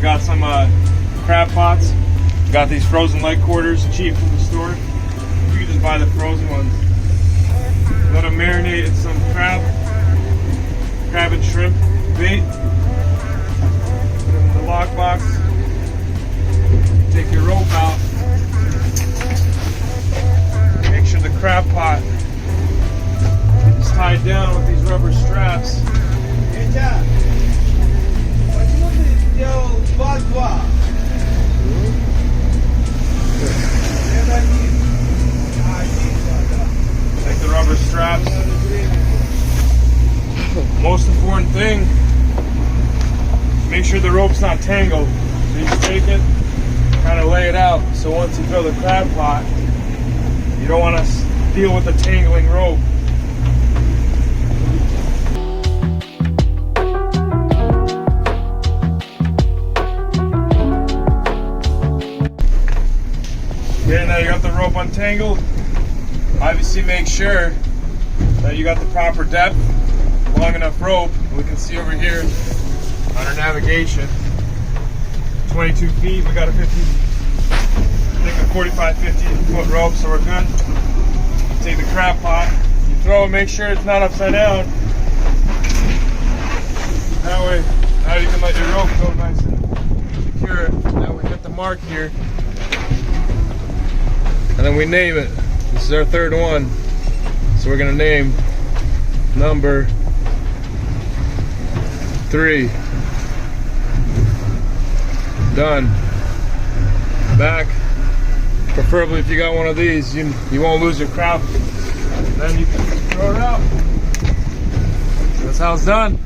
got some crab pots. Got these frozen leg quarters, cheap from the store. You can just buy the frozen ones. Let them marinate in some crab and shrimp bait. Put them in the lockbox. Take your rope out. Make sure the crab pot is tied down with these rubber straps. Take the rubber straps. Most important thing, make sure the rope's not tangled. So you just take it, kind of lay it out. So once you fill the crab pot, you don't want to deal with the tangling rope. Okay, now you got the rope untangled. Obviously make sure that you got the proper depth, long enough rope. We can see over here on our navigation, 22 feet. We got a 45-50 foot rope, so we're good. Take the crab pot, you throw it, make sure it's not upside down. That way, now you can let your rope go nice and secure. Now we hit the mark here. And then we name it. This is our third one. So we're gonna name number 3. Done. Back. Preferably if you got one of these, you won't lose your crab. Then you can throw it out. That's how it's done.